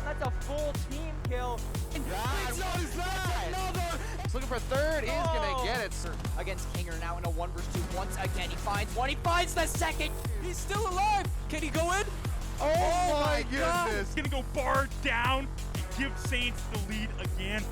down. That's a full team kill. He's looking for third. He's gonna get it. Against Kinger now in a 1v2 once again. He finds one. He finds the second. He's still alive. Can he go in? Oh my goodness. He's gonna go bar down and give Saints the lead again.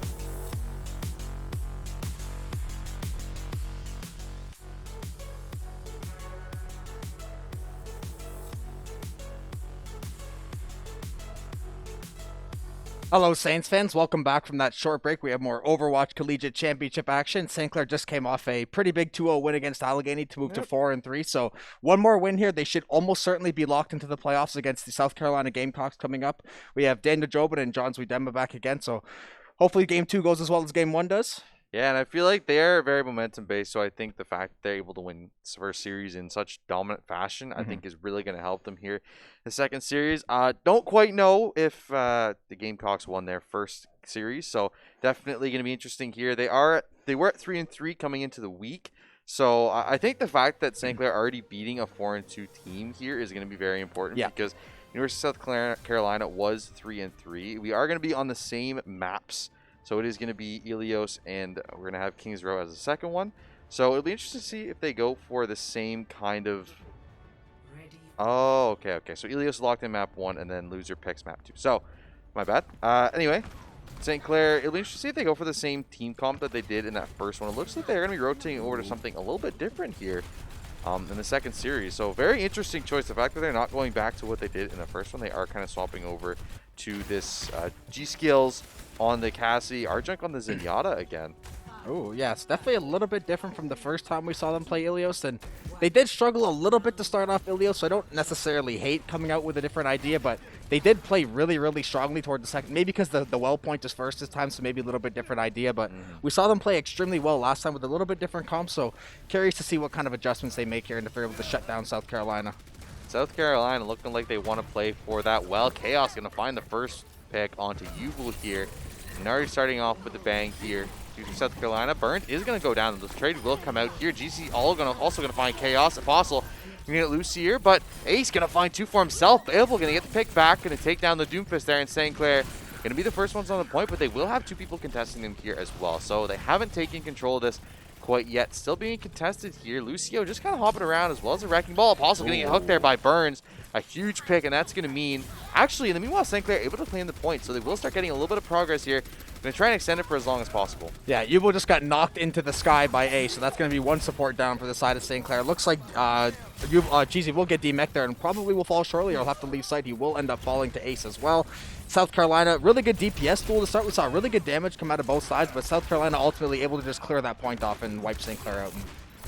Hello Saints fans, welcome back from that short break. We have more Overwatch Collegiate Championship action. St. Clair just came off a pretty big 2-0 win against Allegheny to move to 4-3. So one more win here. They should almost certainly be locked into the playoffs against the South Carolina Gamecocks coming up. We have Daniel Jobin and John Zwiedema back again. So hopefully game 2 goes as well as game 1 does. Yeah, and I feel like they're very momentum-based, so I think the fact that they're able to win this first series in such dominant fashion, I think is really going to help them here. The second series, don't quite know if the Gamecocks won their first series, so definitely going to be interesting here. They were at 3-3 coming into the week, so I think the fact that St. Clair already beating a 4-2 team here is going to be very important because University of South Carolina was 3-3. We are going to be on the same maps. So it is going to be Ilios, and we're going to have Kings Row as the second one. So it'll be interesting to see if they go for the same kind of... Oh, okay. So Ilios is locked in map 1, and then loser picks map 2. So, my bad. Anyway, St. Clair, it'll be interesting to see if they go for the same team comp that they did in that first one. It looks like they're going to be rotating over to something a little bit different here in the second series. So very interesting choice. The fact that they're not going back to what they did in the first one, they are kind of swapping over to this G-Skills on the Cassie, Arjunk on the Zenyatta again. Oh, yeah, it's definitely a little bit different from the first time we saw them play Ilios, and they did struggle a little bit to start off Ilios, so I don't necessarily hate coming out with a different idea, but they did play really, really strongly toward the second, maybe because the well point is first this time, so maybe a little bit different idea, but we saw them play extremely well last time with a little bit different comp, so curious to see what kind of adjustments they make here and if they're able to shut down South Carolina. South Carolina looking like they want to play for that well. Chaos going to find the first pick onto Yuval here. And already starting off with the bang here. South Carolina. Burnt is going to go down. The trade will come out here. GC also going to find Chaos. Apostle going to get loose here, but Ace going to find 2 for himself. Abel going to get the pick back. Going to take down the Doomfist there in St. Clair. Going to be the first ones on the point, but they will have 2 people contesting them here as well. So they haven't taken control of this quite yet. Still being contested here. Lucio just kind of hopping around as well as a wrecking ball. Apostle going to get hooked there by Burns. A huge pick, and that's going to mean, actually, in the meanwhile, St. Clair able to claim the point, so they will start getting a little bit of progress here. Going to try and extend it for as long as possible. Yeah, Yubo just got knocked into the sky by Ace, so that's going to be 1 support down for the side of St. Clair. Looks like Jeezy will get DMEC there and probably will fall shortly or he'll have to leave site. He will end up falling to Ace as well. South Carolina, really good DPS tool to start. We saw really good damage come out of both sides, but South Carolina ultimately able to just clear that point off and wipe St. Clair out. And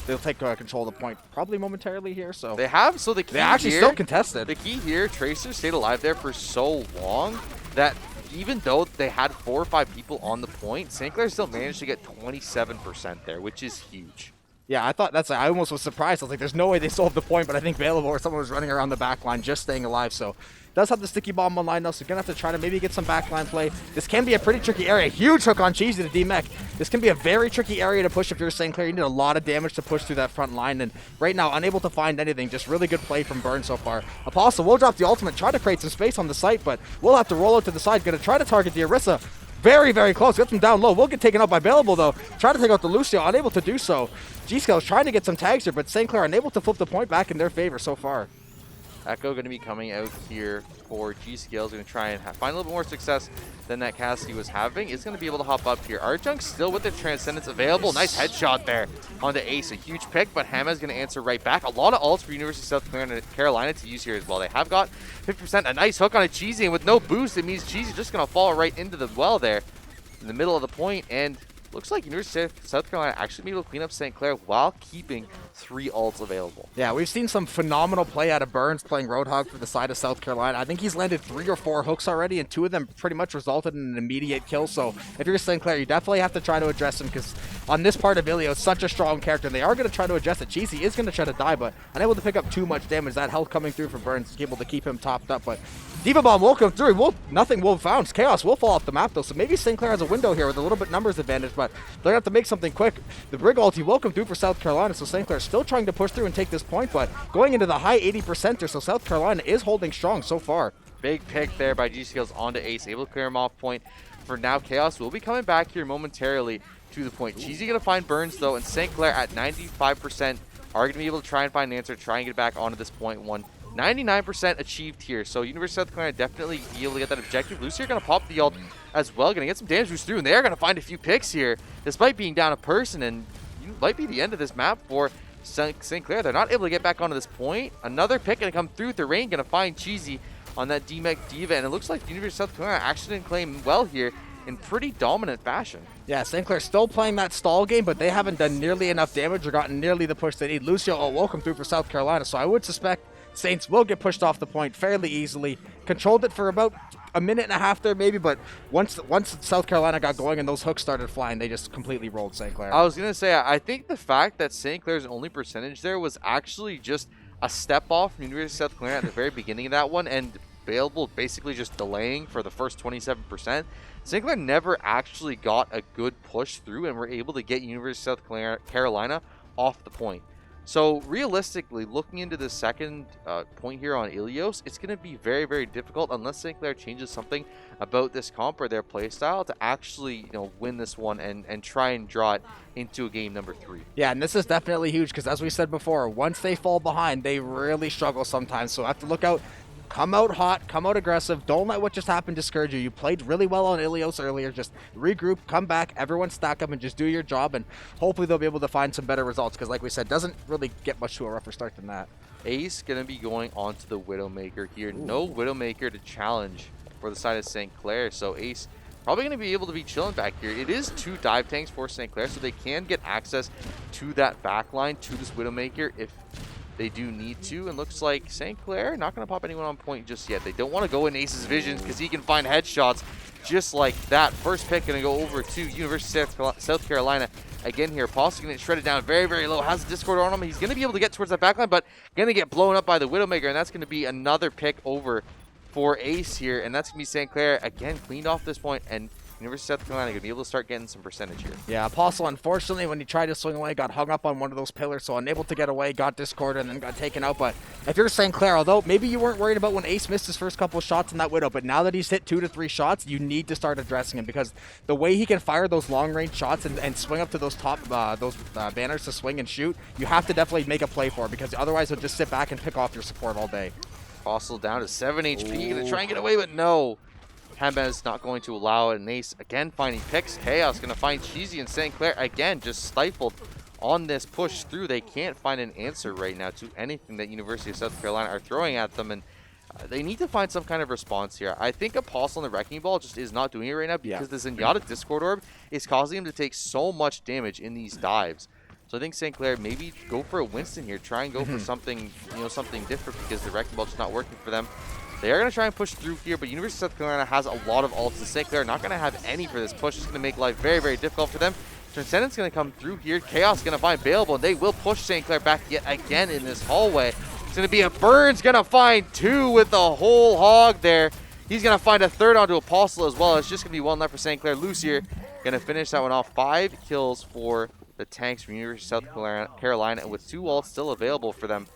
they'll take control of the point probably momentarily here. So they have. So the key they actually here, still contested. The key here, Tracer stayed alive there for so long that even though they had 4 or 5 people on the point, St. Clair still managed to get 27% there, which is huge. Yeah, I thought I almost was surprised. I was like, there's no way they solved the point, but I think Valable or someone was running around the back line just staying alive. So does have the sticky bomb online though, so you're going to have to try to maybe get some backline play. This can be a pretty tricky area. Huge hook on Cheesy to DMEC. This can be a very tricky area to push if you're St. Clair. You need a lot of damage to push through that front line, and right now, unable to find anything. Just really good play from Burn so far. Apostle will drop the ultimate, try to create some space on the site, but we'll have to roll out to the side. Going to try to target the Orisa. Very, very close. Gets him down low. Will get taken out by Bailable, though. Try to take out the Lucio. Unable to do so. G-Scale's trying to get some tags here, but St. Clair unable to flip the point back in their favor so far. Echo going to be coming out here for G-Scales. Going to try and find a little bit more success than that Cassidy was having. Is going to be able to hop up here. Arjunk still with the Transcendence available. Nice headshot there onto Ace. A huge pick, but Hama's going to answer right back. A lot of ults for University of South Carolina to use here as well. They have got 50%. A nice hook on a Cheesy, and with no boost, it means Cheesy just going to fall right into the well there in the middle of the point, and looks like University of South Carolina actually be able to clean up St. Clair while keeping 3 ults available. Yeah, we've seen some phenomenal play out of Burns playing Roadhog for the side of South Carolina. I think he's landed 3 or 4 hooks already, and 2 of them pretty much resulted in an immediate kill. So if you're St. Clair, you definitely have to try to address him, because on this part of Ilio, it's such a strong character. They are going to try to address it. Cheesy is going to try to die, but unable to pick up too much damage. That health coming through for Burns is able to keep him topped up, but Diva Bomb will come through. Nothing will bounce. Chaos will fall off the map, though, so maybe St. Clair has a window here with a little bit numbers advantage, but they're going to have to make something quick. The Brig ulti will come through for South Carolina, so St. Clair still trying to push through and take this point, but going into the high 80%er, so South Carolina is holding strong so far. Big pick there by G-Skills onto Ace, able to clear him off point. For now, Chaos will be coming back here momentarily to the point. Cheesy going to find Burns, though, and St. Clair at 95% are going to be able to try and find an answer, try and get back onto this point one. 99% achieved here, so University of South Carolina definitely be able to get that objective. Lucier going to pop the ult as well, going to get some damage boost through, and they're going to find a few picks here, despite being down a person, and might be the end of this map for St. Clair. They're not able to get back onto this point. Another pick going to come through. Therain going to find Cheesy on that DMEC Diva, and it looks like the University of South Carolina actually didn't claim well here in pretty dominant fashion. Yeah, St. Clair still playing that stall game, but they haven't done nearly enough damage or gotten nearly the push they need. Lucio, welcome through for South Carolina, so I would suspect Saints will get pushed off the point fairly easily. Controlled it for about a minute and a half there maybe, but once South Carolina got going and those hooks started flying, they just completely rolled St. Clair. I was going to say, I think the fact that St. Clair's only percentage there was actually just a step off from University of South Carolina at the very beginning of that one, and available basically just delaying for the first 27%. St. Clair never actually got a good push through and were able to get University of South Carolina off the point. So realistically, looking into the second point here on Ilios, it's going to be very, very difficult unless St. Clair changes something about this comp or their playstyle to actually, win this one and try and draw it into a game number 3. Yeah, and this is definitely huge because as we said before, once they fall behind, they really struggle sometimes. So have to look out. Come out hot, come out aggressive. Don't let what just happened discourage you. You played really well on Ilios earlier. Just regroup, come back, everyone stack up and just do your job, and hopefully they'll be able to find some better results because like we said, doesn't really get much to a rougher start than that. Ace going to be going on to the Widowmaker here. Ooh. No Widowmaker to challenge for the side of St. Clair, so Ace probably going to be able to be chilling back here. It is 2 dive tanks for St. Clair, so they can get access to that backline, to this Widowmaker if they do need to, and looks like St. Clair not going to pop anyone on point just yet. They don't want to go in Ace's visions because he can find headshots just like that. First pick going to go over to University of South Carolina again here. Apostle going to get shredded down very, very low. Has the Discord on him. He's going to be able to get towards that backline, but going to get blown up by the Widowmaker, and that's going to be another pick over for Ace here, and that's going to be St. Clair again cleaned off this point, and University of South Carolina going to be able to start getting some percentage here. Yeah, Apostle, unfortunately, when he tried to swing away, got hung up on one of those pillars, so unable to get away, got discorded, and then got taken out. But if you're St. Clair, although maybe you weren't worried about when Ace missed his first couple of shots in that Widow, but now that he's hit 2 to 3 shots, you need to start addressing him because the way he can fire those long-range shots and swing up to those top banners to swing and shoot, you have to definitely make a play for it because otherwise he'll just sit back and pick off your support all day. Apostle down to 7 HP, going to try and get away, but no. Hembez not going to allow it, and Ace again finding picks. Chaos going to find Cheesy and St. Clair again just stifled on this push through. They can't find an answer right now to anything that University of South Carolina are throwing at them, and they need to find some kind of response here. I think Apostle and the Wrecking Ball just is not doing it right now because the Zenyatta Discord Orb is causing him to take so much damage in these dives. So I think St. Clair maybe go for a Winston here, try and go for something, something different because the Wrecking Ball just not working for them. They are going to try and push through here, but University of South Carolina has a lot of ults. St. Clair not going to have any for this push. It's going to make life very, very difficult for them. Transcendent's going to come through here. Chaos going to find Bailable, and they will push St. Clair back yet again in this hallway. It's going to be a Burns going to find 2 with the whole hog there. He's going to find a third onto Apostle as well. It's just going to be 1 left for St. Clair. Lucier going to finish that one off. 5 kills for the tanks from University of South Carolina, and with 2 ults still available for them.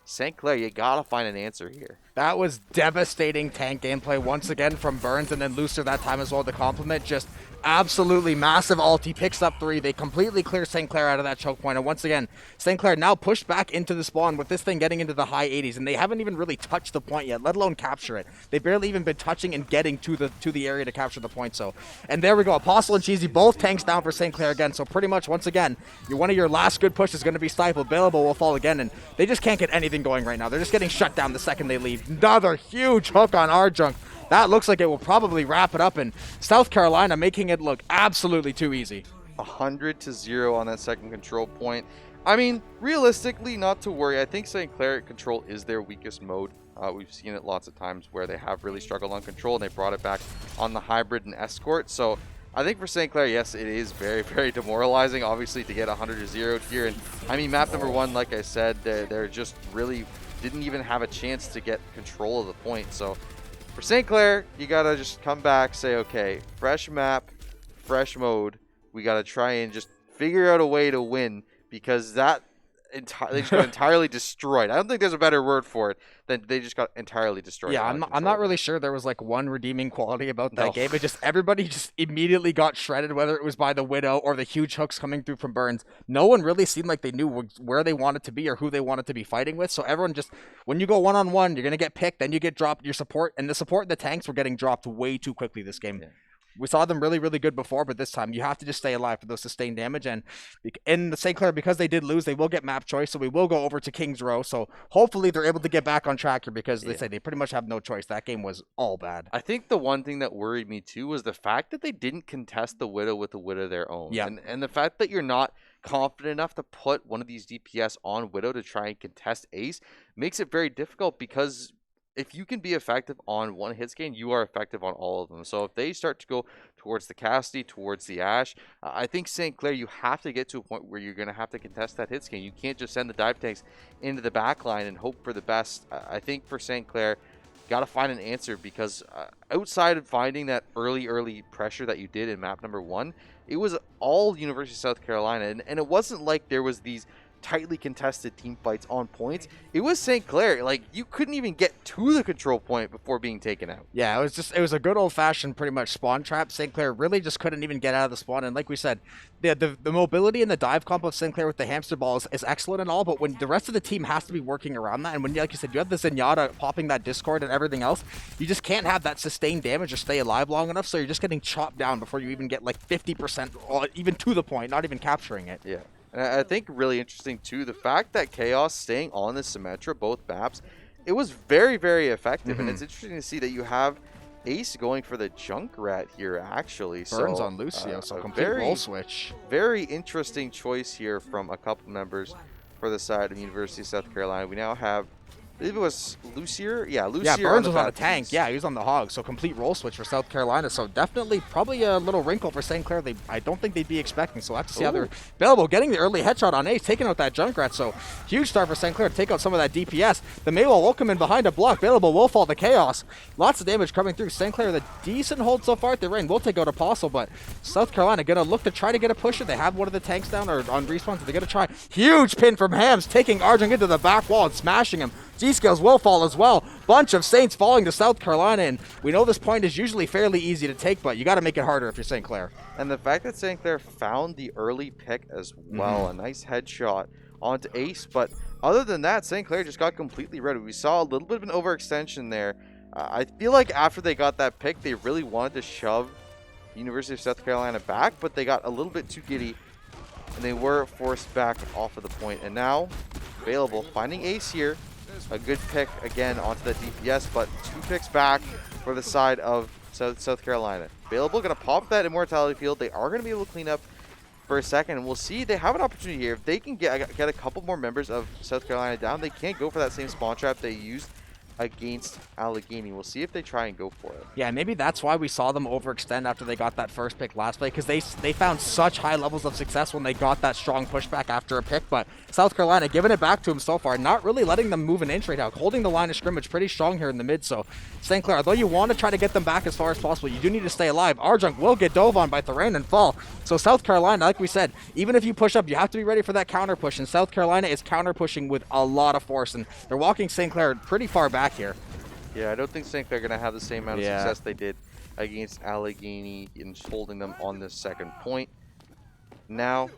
St. Clair, you gotta find an answer here. That was devastating tank gameplay once again from Burns, and then Lucer that time as well to complement. Just absolutely massive ult. He picks up 3. They completely clear St. Clair out of that choke point. And once again, St. Clair now pushed back into the spawn with this thing getting into the high 80s, and they haven't even really touched the point yet, let alone capture it. They've barely even been touching and getting to the area to capture the point. So, and there we go. Apostle and Cheesy both tanks down for St. Clair again. So pretty much once again, one of your last good pushes is going to be stifled. Bailable will fall again, and they just can't get anything going right now. They're just getting shut down the second they leave. Another huge hook on Arjunk. That looks like it will probably wrap it up, and South Carolina making it look absolutely too easy. 100-0 on that second control point. I mean, realistically, not to worry. I think St. Clair control is their weakest mode. We've seen it lots of times where they have really struggled on control, and they brought it back on the hybrid and escort. So I think for St. Clair, yes, it is very, very demoralizing, obviously, to get 100-0 here. And I mean, map number 1, like I said, they're just really didn't even have a chance to get control of the point. So for St. Clair, you gotta just come back, say, okay, fresh map, fresh mode. We gotta try and just figure out a way to win, because that they just got entirely destroyed. I don't think there's a better word for it than they just got entirely destroyed. Yeah, I'm not really sure there was like one redeeming quality about that game. It just everybody just immediately got shredded, whether it was by the Widow or the huge hooks coming through from Burns. No one really seemed like they knew where they wanted to be or who they wanted to be fighting with. So everyone just, when you go one-on-one, you're gonna get picked, then you get dropped. Your support and the tanks were getting dropped way too quickly this game. Yeah. We saw them really, really good before, but this time you have to just stay alive for those sustained damage. And in the St. Clair, because they did lose, they will get map choice, so we will go over to King's Row. So hopefully they're able to get back on track here because they say they pretty much have no choice. That game was all bad. I think the one thing that worried me too was the fact that they didn't contest the Widow with the Widow their own. Yeah. And the fact that you're not confident enough to put one of these DPS on Widow to try and contest Ace makes it very difficult, because if you can be effective on one hit scan, you are effective on all of them. So if they start to go towards the Cassidy, towards the Ashe, I think St. Clair, you have to get to a point where you're going to have to contest that hit scan. You can't just send the dive tanks into the back line and hope for the best. I think for St. Clair, got to find an answer, because outside of finding that early pressure that you did in map number 1, it was all University of South Carolina. And it wasn't like there was these tightly contested team fights on points. It was St. Clair. Like, you couldn't even get to the control point before being taken out. Yeah, it was a good old-fashioned pretty much spawn trap. St. Clair really just couldn't even get out of the spawn. And like we said, the mobility and the dive combo of St. Clair with the hamster balls is excellent and all, but when the rest of the team has to be working around that, and when, like you said, you have the Zenyatta popping that Discord and everything else, you just can't have that sustained damage or stay alive long enough, so you're just getting chopped down before you even get like 50%, or even to the point, not even capturing it. Yeah. And I think really interesting too, the fact that Chaos staying on the Symmetra, both maps, it was very, very effective. And it's interesting to see that you have Ace going for the Junkrat here, actually. Burns on Lucio, so complete role switch. Very interesting choice here from a couple members for the side of University of South Carolina. We now have, I believe it was Lucier. Yeah, Lucier. Yeah, Burns was on a tank. Yeah, he was on the hog. So complete role switch for South Carolina. So definitely probably a little wrinkle for St. Clair. I don't think they'd be expecting. So we'll have to see how they're available. Getting the early headshot on Ace, taking out that Junkrat. So huge start for St. Clair to take out some of that DPS. The Maywell will come in behind a block. Available will fall to Chaos. Lots of damage coming through. St. Clair with a decent hold so far at the ring. Will take out Apostle, but South Carolina going to look to try to get a pusher. They have one of the tanks down or on respawn, so they're going to try. Huge pin from Hams, taking Arjun into the back wall and smashing him. G-Skills will fall as well. Bunch of Saints falling to South Carolina, and we know this point is usually fairly easy to take, but you got to make it harder if you're St. Clair. And the fact that St. Clair found the early pick as well, a nice headshot onto Ace, but other than that, St. Clair just got completely ready. We saw a little bit of an overextension there. I feel like after they got that pick, they really wanted to shove University of South Carolina back, but they got a little bit too giddy, and they were forced back off of the point. And now, available, finding Ace here. A good pick again onto the DPS, but 2 picks back for the side of South Carolina. Available, going to pop that Immortality Field. They are going to be able to clean up for a second, and we'll see. They have an opportunity here. If they can get a couple more members of South Carolina down, they can't go for that same spawn trap they used against Allegheny. We'll see if they try and go for it. Yeah, maybe that's why we saw them overextend after they got that first pick last play, because they found such high levels of success when they got that strong pushback after a pick. But South Carolina giving it back to them so far, not really letting them move an inch right now, holding the line of scrimmage pretty strong here in the mid. So St. Clair, although you want to try to get them back as far as possible, you do need to stay alive. Arjunk will get dove on by Therain and fall. So South Carolina, like we said, even if you push up, you have to be ready for that counter push, and South Carolina is counter pushing with a lot of force, and they're walking St. Clair pretty far back here. Yeah, I don't think St. Clair are going to have the same amount of success they did against Allegheny in holding them on this second point. Now,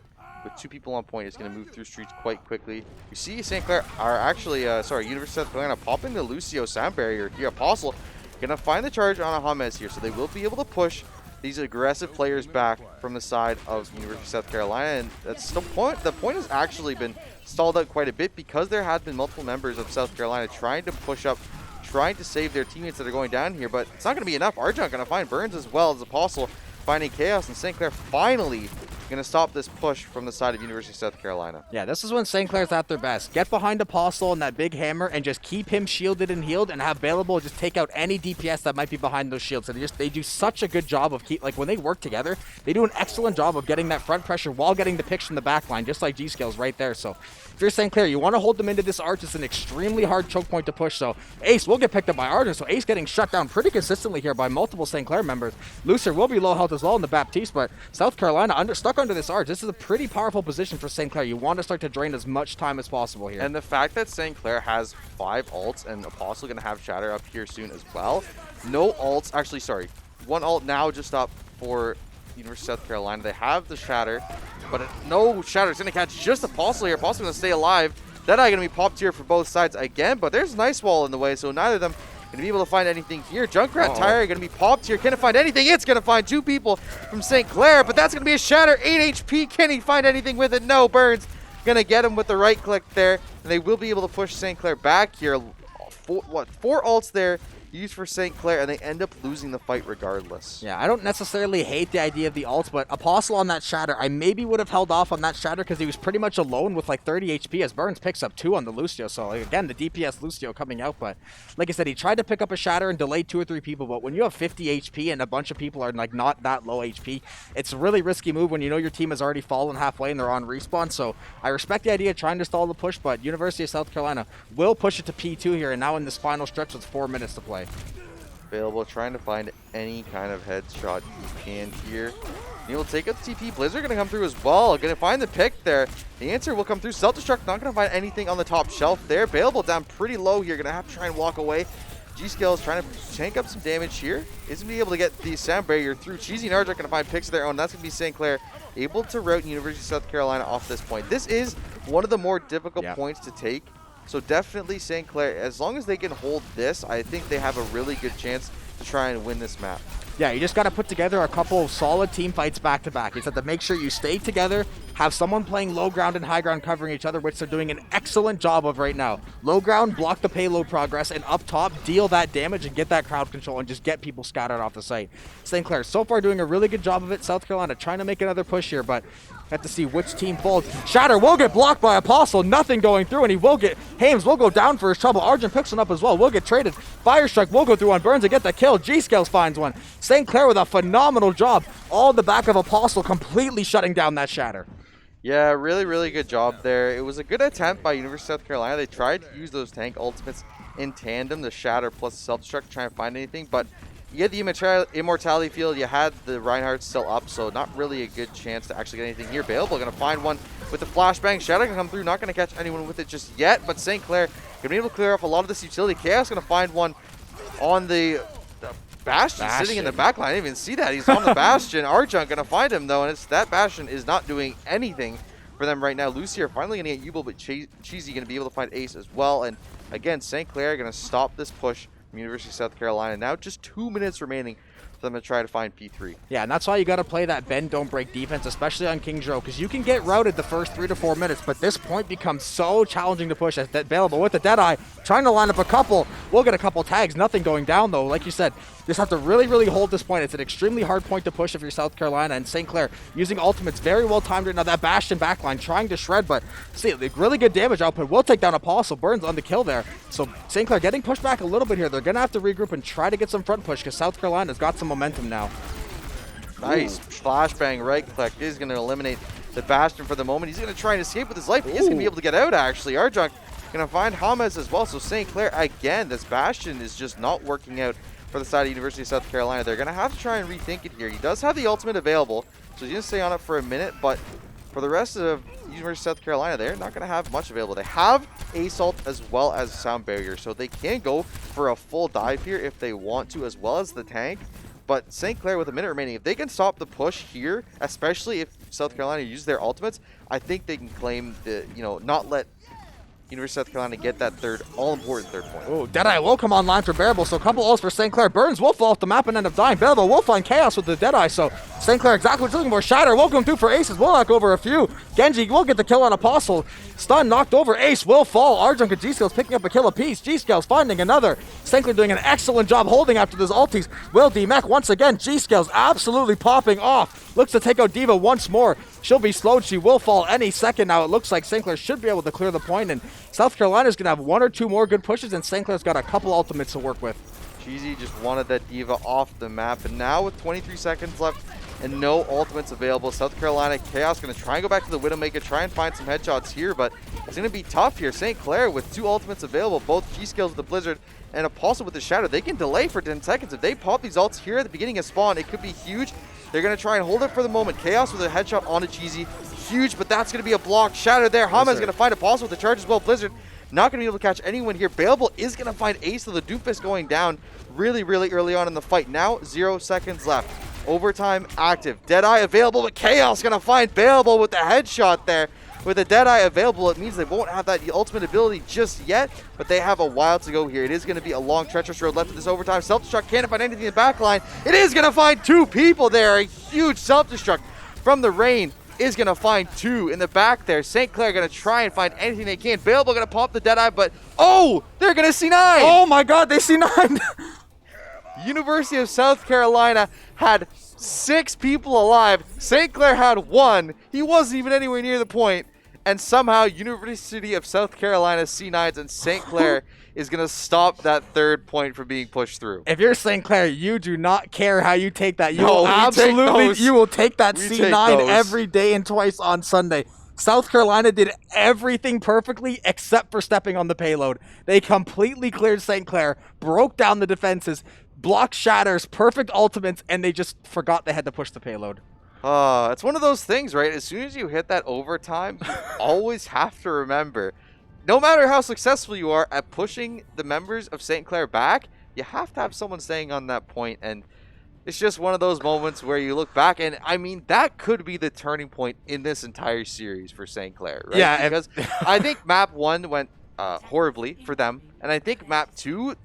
with 2 people on point, it's going to move through streets quite quickly. You see St. Clair are actually, University of South Carolina popping the Lucio sound barrier here. Apostle going to find the charge on a James here, so they will be able to push these aggressive players back from the side of University of South Carolina, and that's the point. The point has actually been stalled out quite a bit because there have been multiple members of South Carolina trying to push up, trying to save their teammates that are going down here, but it's not going to be enough. Arjun going to find Burns as well as Apostle finding Chaos, and St. Clair finally going to stop this push from the side of University of South Carolina. Yeah, this is when St. Clair's at their best. Get behind Apostle and that big hammer and just keep him shielded and healed, and have Available just take out any DPS that might be behind those shields. And they do such a good job of when they work together, they do an excellent job of getting that front pressure while getting the picks from the back line, just like G-Skills right there. So if you're St. Clair, you want to hold them into this arch. It's an extremely hard choke point to push. So Ace will get picked up by Arjun. So Ace getting shut down pretty consistently here by multiple St. Clair members. Lucer will be low health as well in the Baptiste, but South Carolina stuck under this arch. This is a pretty powerful position for St. Clair. You want to start to drain as much time as possible here. And the fact that St. Clair has 5 ults and Apostle going to have Shatter up here soon as well. No ults. Actually, sorry. 1 ult now just up for University of South Carolina. They have the Shatter, but no Shatter's going to catch just Apostle here. Apostle going to stay alive. Deadeye going to be popped here for both sides again, but there's an ice wall in the way, so neither of them going to be able to find anything here. Junkrat Tire going to be popped here. Can it find anything? It's going to find 2 people from St. Clair, but that's going to be a Shatter. 8 HP. Can he find anything with it? No. Burns going to get him with the right click there, and they will be able to push St. Clair back here. 4 ults there used for St. Clair, and they end up losing the fight regardless. Yeah, I don't necessarily hate the idea of the ults, but Apostle on that Shatter, I maybe would have held off on that Shatter because he was pretty much alone with like 30 HP as Burns picks up 2 on the Lucio. So like, again, the DPS Lucio coming out, but like I said, he tried to pick up a Shatter and delay 2 or 3 people, but when you have 50 HP and a bunch of people are like not that low HP, it's a really risky move when you know your team has already fallen halfway and they're on respawn. So I respect the idea of trying to stall the push, but University of South Carolina will push it to P2 here, and now in this final stretch with 4 minutes to play. Available, trying to find any kind of headshot he can here. He will take out the TP. Blizzard going to come through as well. Going to find the pick there. The answer will come through. Self-destruct, not going to find anything on the top shelf there. Available down pretty low here. Going to have to try and walk away. G-Scale is trying to tank up some damage here. Isn't going to be able to get the sound barrier through. Cheesy and Arjak going to find picks of their own. That's going to be St. Clair able to route University of South Carolina off this point. This is one of the more difficult points to take. So definitely St. Clair, as long as they can hold this, I think they have a really good chance to try and win this map. Yeah, you just got to put together a couple of solid team fights back to back. You just have to make sure you stay together, have someone playing low ground and high ground covering each other, which they're doing an excellent job of right now. Low ground, block the payload progress, and up top, deal that damage and get that crowd control and just get people scattered off the site. St. Clair so far doing a really good job of it. South Carolina trying to make another push here, but have to see which team folds. Shatter will get blocked by Apostle, nothing going through, and he will get, Hames will go down for his trouble. Argent picks one up as well, will get traded. Firestrike will go through on Burns to get the kill. G-Scales finds one. St. Clair with a phenomenal job, all in the back of Apostle, completely shutting down that Shatter. Yeah, really, really good job there. It was a good attempt by University of South Carolina. They tried to use those tank ultimates in tandem, the Shatter plus the self-destruct, to try and find anything, but you had the immortality field, you had the Reinhardt still up, so not really a good chance to actually get anything here. Available, going to find one with the flashbang. Shadow going to come through, not going to catch anyone with it just yet, but St. Clair going to be able to clear off a lot of this utility. Chaos going to find one on the Bastion sitting in the back line. I didn't even see that. He's on the Bastion. Arjunk going to find him, though, and it's that Bastion is not doing anything for them right now. Lucy are finally going to get Ubel, but Cheesy going to be able to find Ace as well, and again, St. Clair going to stop this push from University of South Carolina. Now just 2 minutes remaining for them to try to find P3. Yeah, and that's why you got to play that bend, don't break defense, especially on King Joe, because you can get routed the first 3 to 4 minutes, but this point becomes so challenging to push as Available with the Deadeye, trying to line up a couple. We'll get a couple tags, nothing going down though. Like you said, just have to really, really hold this point. It's an extremely hard point to push if you're South Carolina, and St. Clair using ultimates very well timed right now. That Bastion backline trying to shred, but see, really good damage output. Will take down Apostle. Burns on the kill there. So St. Clair getting pushed back a little bit here. They're going to have to regroup and try to get some front push because South Carolina's got some momentum now. Nice. Flashbang right click is going to eliminate the Bastion for the moment. He's going to try and escape with his life. He is going to be able to get out, actually. Arjunk going to find Hamas as well. So St. Clair, again, this Bastion is just not working out for the side of University of South Carolina. They're going to have to try and rethink it here. He does have the ultimate available, so he's going to stay on it for a minute, but for the rest of University of South Carolina, they're not going to have much available. They have Assault as well as Sound Barrier, so they can go for a full dive here if they want to, as well as the tank. But St. Clair with a minute remaining, if they can stop the push here, especially if South Carolina uses their ultimates, I think they can claim the, not let University of South Carolina get that all-important third point. Oh, Deadeye will come online for Bearable, so a couple ults for St. Clair. Burns will fall off the map and end up dying. Bearable will find Chaos with the Deadeye, so St. Clair exactly what he's looking for. Shatter will come through for Aces, will knock over a few. Genji will get the kill on Apostle. Stun knocked over, Ace will fall. Arjunk and G-Scales picking up a kill apiece. G-Scales finding another. St. Clair doing an excellent job holding after those ulties. Will D-Mech once again. G-Scales absolutely popping off. Looks to take out D.Va once more. She'll be slowed. She will fall any second now. It looks like St. Clair should be able to clear the point, and South Carolina's going to have 1 or 2 more good pushes, and St. Clair's got a couple ultimates to work with. Cheesy just wanted that D.Va off the map, and now with 23 seconds left and no ultimates available, South Carolina Chaos going to try and go back to the Widowmaker, try and find some headshots here, but it's going to be tough here. St. Clair with 2 ultimates available, both G-Scales with the Blizzard and Apostle with the Shadow. They can delay for 10 seconds. If they pop these ults here at the beginning of spawn, it could be huge. They're going to try and hold it for the moment. Chaos with a headshot onto Cheesy. Huge, but that's going to be a block. Shatter there. Hama is going to find a Apostle with the charge as well. Blizzard not going to be able to catch anyone here. Bailable is going to find Ace, so the Doomfist going down really, really early on in the fight. Now 0 seconds left. Overtime active. Deadeye available, but Chaos going to find Bailable with the headshot there. With the Deadeye available, it means they won't have that ultimate ability just yet, but they have a while to go here. It is going to be a long, treacherous road left of this overtime. Self-destruct can't find anything in the back line. It is going to find 2 people there. A huge self-destruct from the rain is going to find 2 in the back there. St. Clair going to try and find anything they can. Bailable going to pop the Deadeye, but oh, they're going to C9. Oh my god, they C9. University of South Carolina had 6 people alive. St. Clair had 1. He wasn't even anywhere near the point. And somehow University of South Carolina C9s and St. Clair is going to stop that 3rd point from being pushed through. If you're St. Clair, you do not care how you take that. You No, will we take absolutely, those. you will take that We C9 take those. every day and twice on Sunday. South Carolina did everything perfectly except for stepping on the payload. They completely cleared St. Clair, broke down the defenses, blocked shatters, perfect ultimates, and they just forgot they had to push the payload. It's one of those things, right? As soon as you hit that overtime, you always have to remember, no matter how successful you are at pushing the members of St. Clair back, you have to have someone staying on that point. And it's just one of those moments where you look back, and I mean, that could be the turning point in this entire series for St. Clair, right? Yeah, because I think map 1 went horribly for them. And I think map 2,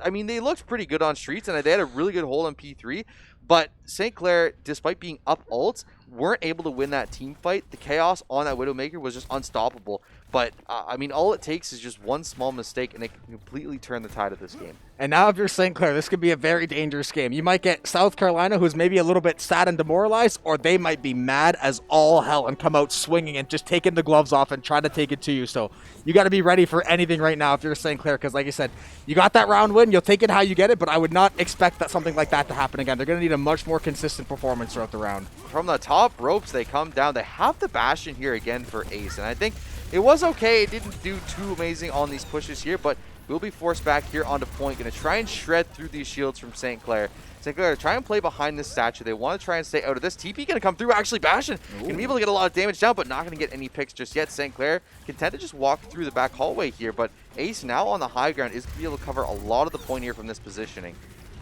I mean, they looked pretty good on streets, and they had a really good hold on P3. But St. Clair, despite being up ults, weren't able to win that team fight. The chaos on that Widowmaker was just unstoppable. But, I mean, all it takes is just one small mistake, and it can completely turn the tide of this game. And now if you're St. Clair, this could be a very dangerous game. You might get South Carolina, who's maybe a little bit sad and demoralized, or they might be mad as all hell and come out swinging and just taking the gloves off and try to take it to you. So you got to be ready for anything right now if you're St. Clair, because like I said, you got that round win, you'll take it how you get it, but I would not expect that something like that to happen again. They're going to need a much more consistent performance throughout the round. From the top ropes, they come down. They have the Bastion here again for Ace, and I think it was okay. It didn't do too amazing on these pushes here, but will be forced back here onto point. Going to try and shred through these shields from St. Clair. St. Clair try and play behind this statue. They want to try and stay out of this. TP going to come through. Actually, Bastion going to be able to get a lot of damage down, but not going to get any picks just yet. St. Clair content to just walk through the back hallway here, but Ace now on the high ground is going to be able to cover a lot of the point here from this positioning.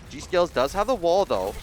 G-Scales does have the wall, though.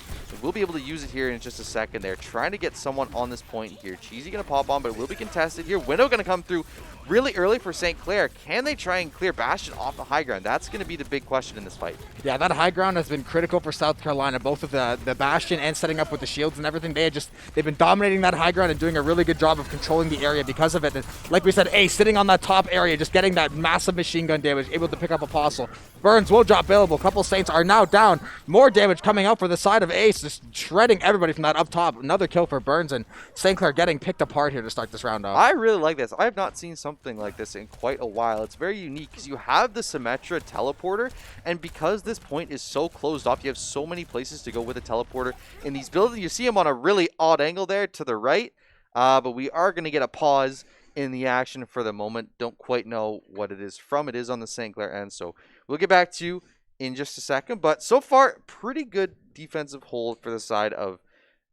We'll be able to use it here in just a second. They're trying to get someone on this point here. Cheesy going to pop on, but it will be contested here. Window going to come through really early for St. Clair. Can they try and clear Bastion off the high ground? That's going to be the big question in this fight. Yeah, that high ground has been critical for South Carolina, both with the Bastion and setting up with the shields and everything. They've been dominating that high ground and doing a really good job of controlling the area because of it. And like we said, Ace sitting on that top area, just getting that massive machine gun damage, able to pick up Apostle. Burns will drop available. A couple Saints are now down. More damage coming out for the side of Ace, just shredding everybody from that up top. Another kill for Burns, and St. Clair getting picked apart here to start this round off. I really like this. I have not seen something like this in quite a while. It's very unique because you have the Symmetra teleporter, and because this point is so closed off, you have so many places to go with a teleporter in these buildings. You see him on a really odd angle there to the right, but we are going to get a pause in the action for the moment. Don't quite know what it is from. It is on the St. Clair end, so we'll get back to you in just a second. But so far, pretty good defensive hold for the side of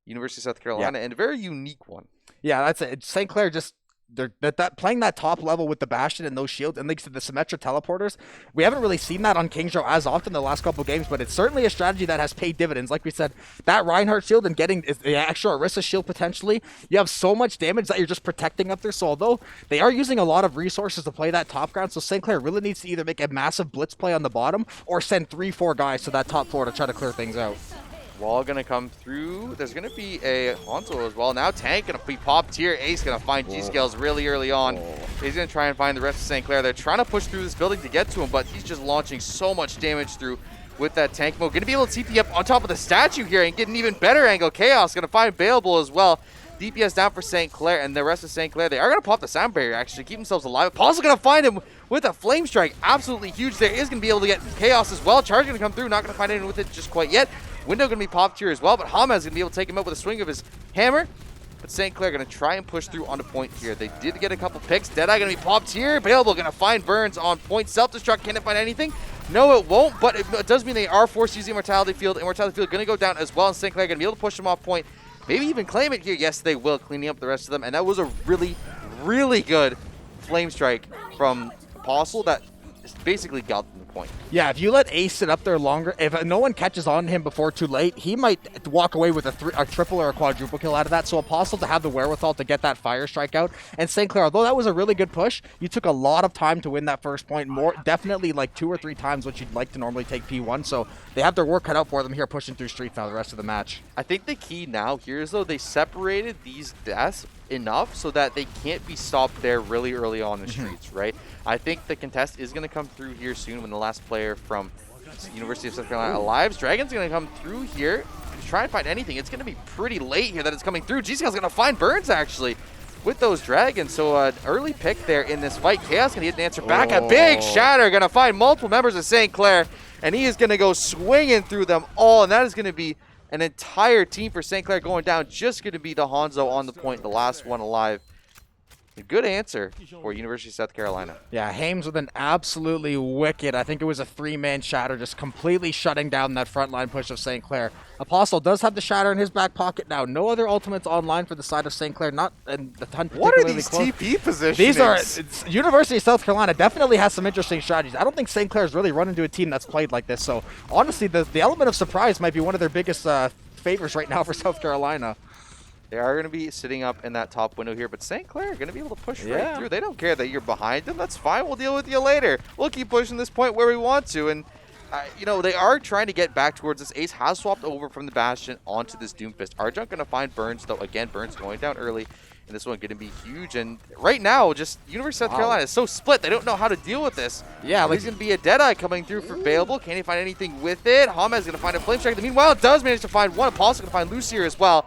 University of South Carolina, and a very unique one. Yeah, that's it. St. Clair just they're playing that top level with the Bastion and those shields and like the Symmetra teleporters. We haven't really seen that on Kingsrow as often the last couple games, but it's certainly a strategy that has paid dividends. Like we said, that Reinhardt shield and getting the extra Orisa shield potentially, you have so much damage that you're just protecting up there. So although they are using a lot of resources to play that top ground, so St. Clair really needs to either make a massive blitz play on the bottom or send 3-4 guys to that top floor to try to clear things out. Wall going to come through. There's going to be a Hanzo as well. Now Tank going to be popped here. Ace going to find G-Scales really early on. He's going to try and find the rest of St. Clair. They're trying to push through this building to get to him, but he's just launching so much damage through with that tank mode. Going to be able to TP up on top of the statue here and get an even better angle. Chaos going to find Bailable as well. DPS down for St. Clair, and the rest of St. Clair, they are going to pop the sound barrier, actually, keep themselves alive. Also going to find him with a flame strike. Absolutely huge there. Is going to be able to get Chaos as well. Charge going to come through. Not going to find anyone with it just quite yet. Window going to be popped here as well, but Hama is going to be able to take him out with a swing of his hammer. But St. Clair going to try and push through onto point here. They did get a couple picks. Deadeye going to be popped here. Bailable going to find Burns on point. Self-destruct. Can it find anything? No, it won't, but it does mean they are forced to use the Immortality Field. Immortality Field going to go down as well, and St. Clair going to be able to push him off point. maybe even claim it here. Yes, they will, cleaning up the rest of them. And that was a really, really good flame strike from Apostle that basically got them the point. Yeah, if you let Ace sit up there longer, if no one catches on to him before too late, he might walk away with a triple or a quadruple kill out of that. So Apostle to have the wherewithal to get that fire strike out. And St. Clair, although that was a really good push, you took a lot of time to win that first point. Definitely like 2 or 3 times what you'd like to normally take P1. So they have their work cut out for them here, pushing through streets now the rest of the match. I think the key now here is, though, they separated these deaths enough so that they can't be stopped there really early on in the streets, right? I think the contest is going to come through here soon when the last player from University of South Carolina alives. Dragon's going to come through here to try and find anything. It's going to be pretty late here that it's coming through. GCL's going to find Burns, actually, with those Dragons. So an early pick there in this fight. Chaos going to get an answer back. A big shatter going to find multiple members of St. Clair, and he is going to go swinging through them all, and that is going to be an entire team for St. Clair going down. Just going to be the Hanzo on the point, the last one alive. A good answer for University of South Carolina. Yeah, Hames with an absolutely wicked, I think it was a 3-man shatter, just completely shutting down that front line push of St. Clair. Apostle does have the shatter in his back pocket now. No other ultimates online for the side of St. Clair, not in the ton. What are these close. TP positions? These are, University of South Carolina definitely has some interesting strategies. I don't think St. Clair's really run into a team that's played like this. So honestly, the element of surprise might be one of their biggest favors right now for South Carolina. They are going to be sitting up in that top window here, but St. Clair are going to be able to push right through. They don't care that you're behind them. That's fine. We'll deal with you later. We'll keep pushing this point where we want to. And, you know, they are trying to get back towards this. Ace has swapped over from the Bastion onto this Doomfist. Arjun going to find Burns, though. Again, Burns going down early. And this one going to be huge. And right now, just University of South Carolina is so split. They don't know how to deal with this. Yeah, there's going to be a Deadeye coming through for Available. Can he find anything with it? Hamed is going to find a Flame Strike. Meanwhile, it does manage to find one. Apostle going to find Lucier as well.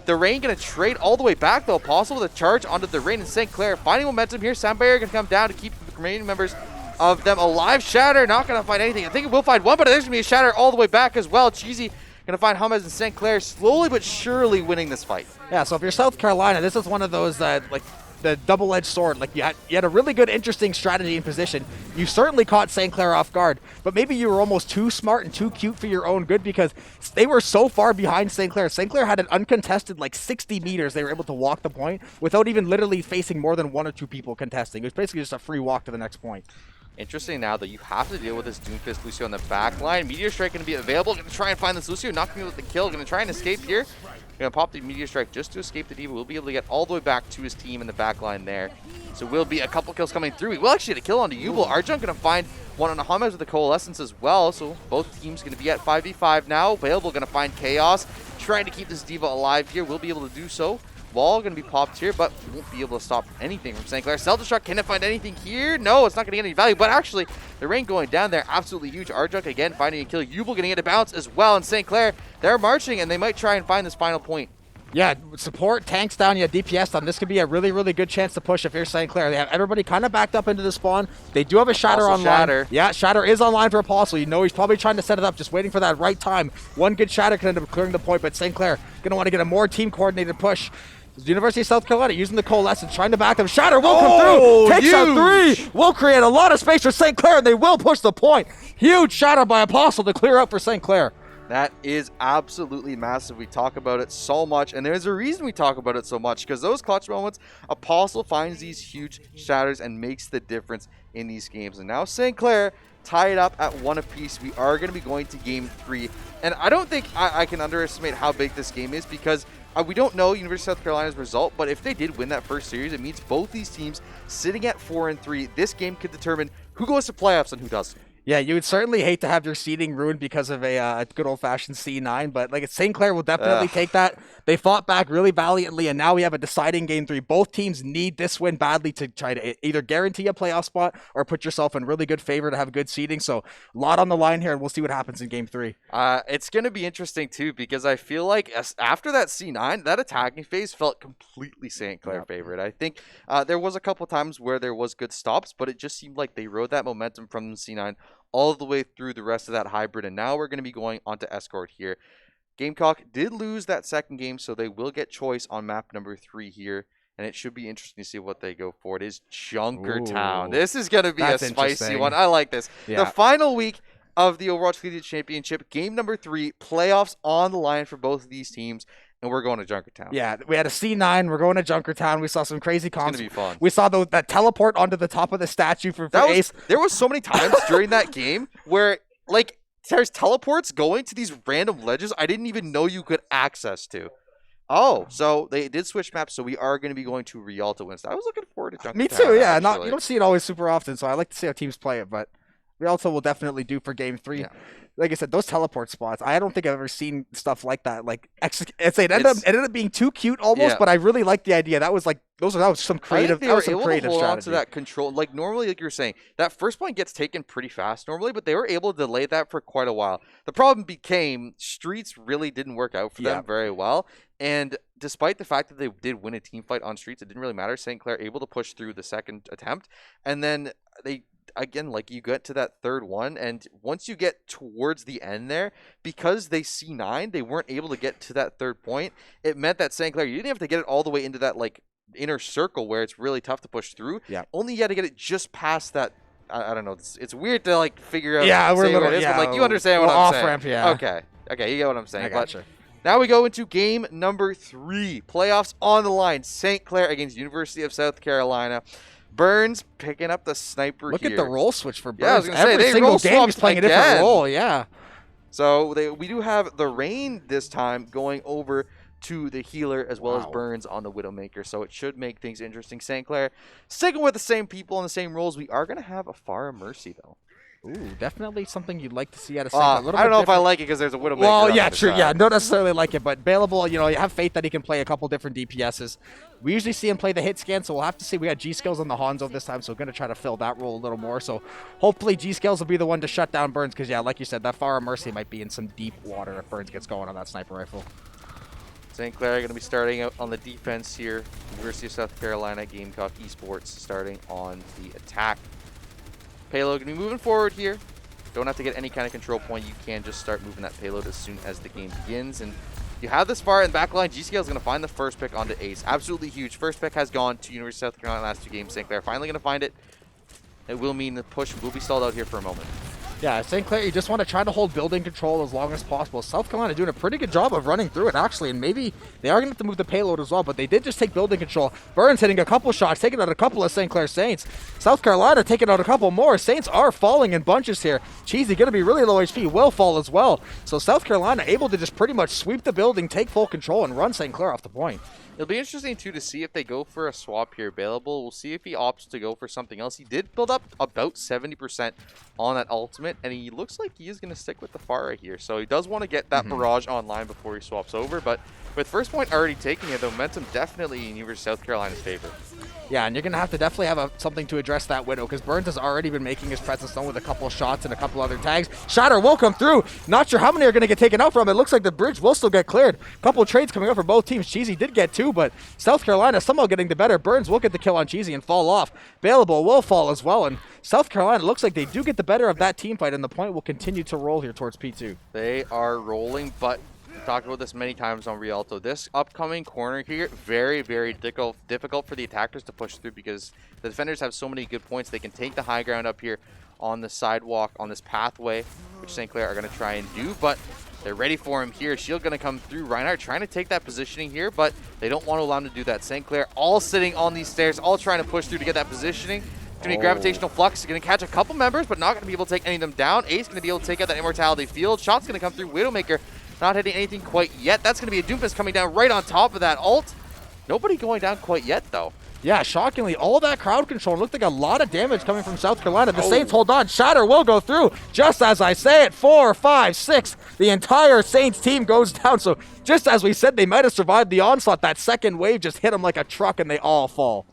The Rain going to trade all the way back, though. Apostle with a charge onto the Rain and St. Clair. Finding momentum here. Sound Barrier going to come down to keep the remaining members of them alive. Shatter not going to find anything. I think it will find one, but there's going to be a Shatter all the way back as well. Cheesy going to find Hamed and St. Clair slowly but surely winning this fight. Yeah, so if you're South Carolina, this is one of those that, like, the double-edged sword. Like, you had a really good, interesting strategy and position. You certainly caught St. Clair off guard, but maybe you were almost too smart and too cute for your own good because they were so far behind St. Clair. St. Clair had an uncontested, like, 60 meters. They were able to walk the point without even literally facing more than 1 or 2 people contesting. It was basically just a free walk to the next point. Interesting now that you have to deal with this Doomfist Lucio on the back line. Meteor Strike going to be available. Going to try and find this Lucio. Not going to be able to kill. Going to try and escape here. Going to pop the Meteor Strike just to escape the Diva. We'll be able to get all the way back to his team in the back line there. So will be a couple kills coming through. He will actually get a kill onto Yubel. Arjun going to find one on Hamed with the Coalescence as well. So both teams going to be at 5v5 now. Available going to find Chaos. Trying to keep this Diva alive here. We'll be able to do so. Wall going to be popped here, but won't be able to stop anything from St. Clair. Self-destruct, can it find anything here? No, it's not going to get any value, but actually, the Rain going down there, absolutely huge. Arjun again finding a kill. Yubel going to get a bounce as well, and St. Clair, they're marching, and they might try and find this final point. Yeah, support, tanks down, you have DPS down. This could be a really, really good chance to push if you're St. Clair. They have everybody kind of backed up into the spawn. They do have a Shatter Also online. Shatter. Yeah, Shatter is online for Apostle. You know he's probably trying to set it up, just waiting for that right time. One good Shatter can end up clearing the point, but St. Clair going to want to get a more team-coordinated push. University of South Carolina using the Coalescence, trying to back them. Shatter will come through. Takes out 3. Will create a lot of space for St. Clair, and they will push the point. Huge Shatter by Apostle to clear up for St. Clair. That is absolutely massive. We talk about it so much, and there's a reason we talk about it so much, because those clutch moments, Apostle finds these huge shatters and makes the difference in these games. And now St. Clair tied up at 1 apiece. We are going to be going to game 3, and I don't think I can underestimate how big this game is, because we don't know University of South Carolina's result, but if they did win that first series, it means both these teams sitting at 4-3. This game could determine who goes to playoffs and who doesn't. Yeah, you would certainly hate to have your seeding ruined because of a good old-fashioned C9, but like St. Clair will definitely take that. They fought back really valiantly, and now we have a deciding game 3. Both teams need this win badly to try to either guarantee a playoff spot or put yourself in really good favor to have good seeding. So a lot on the line here, and we'll see what happens in game 3. It's going to be interesting, too, because I feel like after that C9, that attacking phase felt completely St. Clair favored. I think there was a couple times where there was good stops, but it just seemed like they rode that momentum from C9 all the way through the rest of that hybrid, and now we're going to be going on to Escort here. Gamecock did lose that second game, so they will get choice on map number 3 here, and it should be interesting to see what they go for. It is Junkertown. This is going to be a spicy one. I like this. Yeah. The final week of the Overwatch Collegiate Championship, game number 3, playoffs on the line for both of these teams. and we're going to Junkertown. Yeah, we had a C9. We're going to Junkertown. We saw some crazy comps. It's going to be fun. We saw that teleport onto the top of the statue for Ace. There was so many times during that game where, like, there's teleports going to these random ledges I didn't even know you could access to. Oh, so they did switch maps, so we are going to be going to Rialto instead. I was looking forward to Junkertown. Me too, yeah. Actually. You don't see it always super often, so I like to see how teams play it, but Rialto will definitely do for game 3. Yeah. Like I said, those teleport spots, I don't think I've ever seen stuff like that. Like, it ended up being too cute almost, but I really like the idea. That was like, that was some creative, I think they that was were some able creative to hold on to strategy. that control. Like, normally, like you were saying, that first point gets taken pretty fast normally, but they were able to delay that for quite a while. The problem became Streets really didn't work out for them very well. And despite the fact that they did win a team fight on Streets, it didn't really matter. St. Clair able to push through the second attempt. And then they, again, like, you get to that third one, and once you get towards the end there, because they C9, they weren't able to get to that third point. It meant that St. Clair, you didn't have to get it all the way into that, like, inner circle where it's really tough to push through. Yeah. Only you had to get it just past that. I don't know. It's weird to, like, figure out. Yeah, we're a little, but, like, you understand what I'm off saying. ramp, yeah. Okay, you get what I'm saying. I gotcha. Now we go into game number 3. Playoffs on the line. St. Clair against University of South Carolina. Burns picking up the sniper Look here. at the role switch for Burns. Yeah, I was going to say, Every they single role game he's swapped playing a different again. role, yeah. So we do have the Rain this time going over to the healer as well as Burns on the Widowmaker. So it should make things interesting. St. Clair sticking with the same people and the same roles. We are going to have a Pharah Mercy, though. Ooh, definitely something you'd like to see out of St. Clair. I don't know if I like it because there's a Widowmaker. Well, yeah, true. Yeah, don't necessarily like it, but bailable, you know, you have faith that he can play a couple different DPSs. We usually see him play the hit scan, so we'll have to see. We got G-Skills on the Hanzo this time, so we're going to try to fill that role a little more. So hopefully G-Skills will be the one to shut down Burns because, yeah, like you said, that Pharah Mercy might be in some deep water if Burns gets going on that sniper rifle. St. Clair going to be starting out on the defense here. University of South Carolina, Gamecock Esports starting on the attack. Payload going to be moving forward here. Don't have to get any kind of control point. You can just start moving that payload as soon as the game begins. And you have this far in the backline. G-Scale is going to find the first pick onto Ace. Absolutely huge. First pick has gone to University of South Carolina last 2 games. St. Clair finally going to find it. It will mean the push will be stalled out here for a moment. Yeah, St. Clair, you just want to try to hold building control as long as possible. South Carolina doing a pretty good job of running through it, actually, and maybe they are going to have to move the payload as well, but they did just take building control. Burns hitting a couple shots, taking out a couple of St. Clair Saints. South Carolina taking out a couple more. Saints are falling in bunches here. Cheesy going to be really low HP, will fall as well. So South Carolina able to just pretty much sweep the building, take full control, and run St. Clair off the point. It'll be interesting, too, to see if they go for a swap here available. We'll see if he opts to go for something else. He did build up about 70% on that ultimate, and he looks like he is going to stick with the Pharah here. So he does want to get that barrage online before he swaps over, but with first point already taking it, the momentum definitely in University of South Carolina's favor. Yeah, and you're going to have to definitely have something to address that Widow because Burns has already been making his presence known with a couple of shots and a couple other tags. Shatter will come through. Not sure how many are going to get taken out from it. Looks like the bridge will still get cleared. A couple of trades coming up for both teams. Cheesy did get 2, but South Carolina somehow getting the better. Burns will get the kill on Cheesy and fall off. Bailable will fall as well, and South Carolina looks like they do get the better of that team fight, and the point will continue to roll here towards P2. They are rolling, but we've talked about this many times on Rialto. This upcoming corner here, very, very difficult for the attackers to push through because the defenders have so many good points. They can take the high ground up here on the sidewalk, on this pathway, which St. Clair are going to try and do, but they're ready for him here. Shield going to come through. Reinhardt trying to take that positioning here, but they don't want to allow him to do that. St. Clair all sitting on these stairs, all trying to push through to get that positioning. Going to be gravitational flux. Going to catch a couple members, but not going to be able to take any of them down. Ace going to be able to take out that immortality field. Shot's going to come through. Widowmaker not hitting anything quite yet. That's going to be a Doomfist coming down right on top of that ult. Nobody going down quite yet, though. Yeah, shockingly, all that crowd control looked like a lot of damage coming from South Carolina. The Saints hold on. Shatter will go through. Just as I say it, 4, 5, 6. The entire Saints team goes down. So just as we said, they might have survived the onslaught. That second wave just hit them like a truck and they all fall.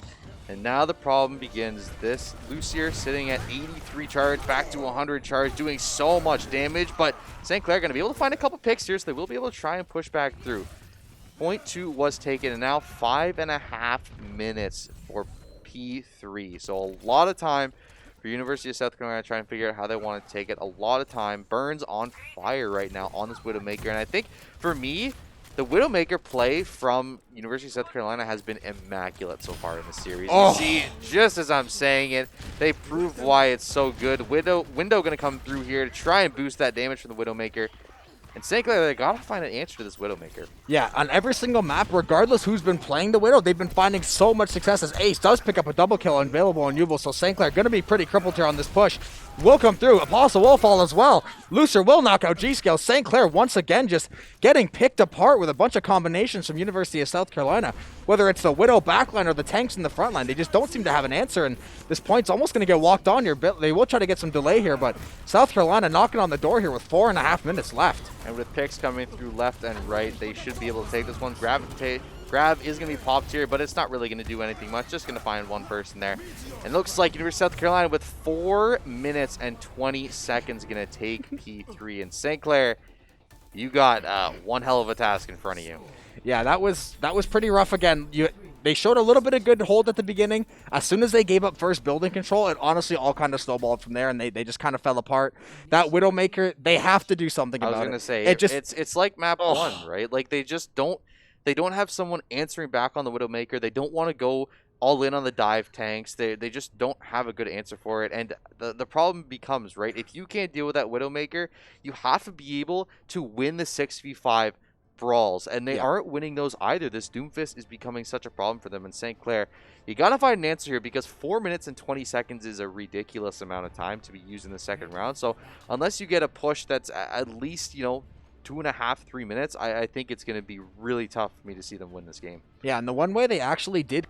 And now the problem begins. This Lucier sitting at 83 charge, back to 100 charge, doing so much damage. But St. Clair going to be able to find a couple picks here, so they will be able to try and push back through. Point 2 was taken, and now 5.5 minutes for P3. So a lot of time for University of South Carolina trying to figure out how they want to take it. A lot of time. Burns on fire right now on this Widowmaker. And I think, for me, the Widowmaker play from University of South Carolina has been immaculate so far in the series. You see, just as I'm saying it, they prove why it's so good. Window going to come through here to try and boost that damage from the Widowmaker. And St. Clair, they gotta find an answer to this Widowmaker. Yeah, on every single map, regardless who's been playing the Widow, they've been finding so much success as Ace does pick up a double kill available on Yuval. So St. Clair going to be pretty crippled here on this push. Will come through. Apostle will fall as well. Looser will knock out G-Scale. St. Clair once again just getting picked apart with a bunch of combinations from University of South Carolina. Whether it's the Widow backline or the tanks in the front line, they just don't seem to have an answer. And this point's almost going to get walked on here. They will try to get some delay here, but South Carolina knocking on the door here with 4.5 minutes left. And with picks coming through left and right, they should be able to take this one. Grab is going to be popped here, but it's not really going to do anything much. Just going to find one person there. And it looks like University of South Carolina with 4 minutes and 20 seconds going to take P3. And St. Clair, you got one hell of a task in front of you. Yeah, that was pretty rough again. They showed a little bit of good hold at the beginning. As soon as they gave up first building control, it honestly all kind of snowballed from there, and they just kind of fell apart. That Widowmaker, they have to do something about it. I was going to say, it's like map 1, right? Like they don't have someone answering back on the Widowmaker. They don't want to go all in on the dive tanks. They just don't have a good answer for it. And the problem becomes, right, if you can't deal with that Widowmaker, you have to be able to win the 6v5 brawls, and they aren't winning those either. This Doomfist is becoming such a problem for them. In St. Clair, you gotta find an answer here, because 4 minutes and 20 seconds is a ridiculous amount of time to be used in the second round. So unless you get a push that's at least 2.5, 3 minutes, I think it's going to be really tough for me to see them win this game. Yeah, and the one way they actually did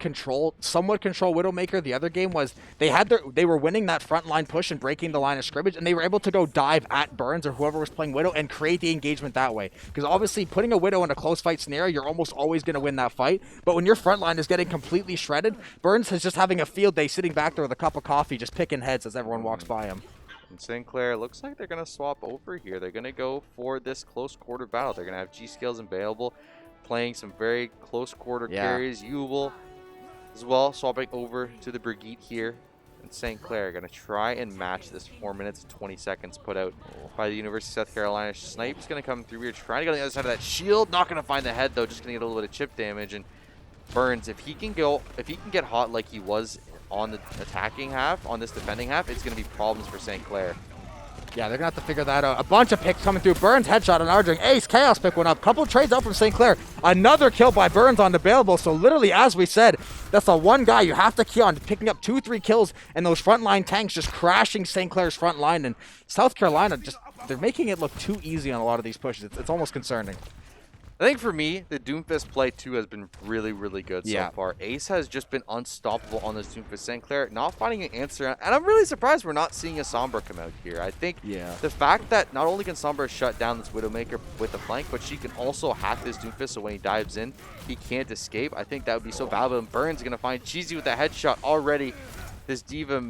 somewhat control Widowmaker the other game was they were winning that front line push and breaking the line of scrimmage, and they were able to go dive at Burns or whoever was playing Widow and create the engagement that way. Because obviously putting a Widow in a close fight scenario, you're almost always going to win that fight. But when your front line is getting completely shredded, Burns is just having a field day sitting back there with a cup of coffee, just picking heads as everyone walks by him. And St. Clair looks like they're going to swap over here. They're going to go for this close quarter battle. They're going to have G-Skills available, playing some very close quarter carries. Yuval as well, swapping over to the Brigitte here. And St. Clair are going to try and match this 4 minutes and 20 seconds put out by the University of South Carolina. Snipe's going to come through here, trying to get on the other side of that shield. Not going to find the head, though. Just going to get a little bit of chip damage. And Burns, if he can get hot like he was on the attacking half, on this defending half, it's going to be problems for St. Clair. Yeah, they're going to have to figure that out. A bunch of picks coming through. Burns headshot on Arjun. Ace, Chaos pick one up. Couple trades out from St. Clair. Another kill by Burns on the Available. So literally, as we said, that's the one guy you have to key on, picking up 2-3 kills, and those frontline tanks just crashing St. Clair's front line. And South Carolina, they're making it look too easy on a lot of these pushes. It's almost concerning. I think for me, the Doomfist play too has been really, really good so far. Ace has just been unstoppable on this Doomfist. St. Clair not finding an answer, and I'm really surprised we're not seeing a Sombra come out here. I think the fact that not only can Sombra shut down this Widowmaker with the flank, but she can also hack this Doomfist, so when he dives in, he can't escape. I think that would be so valuable. And Burns going to find Cheesy with that headshot already. This Diva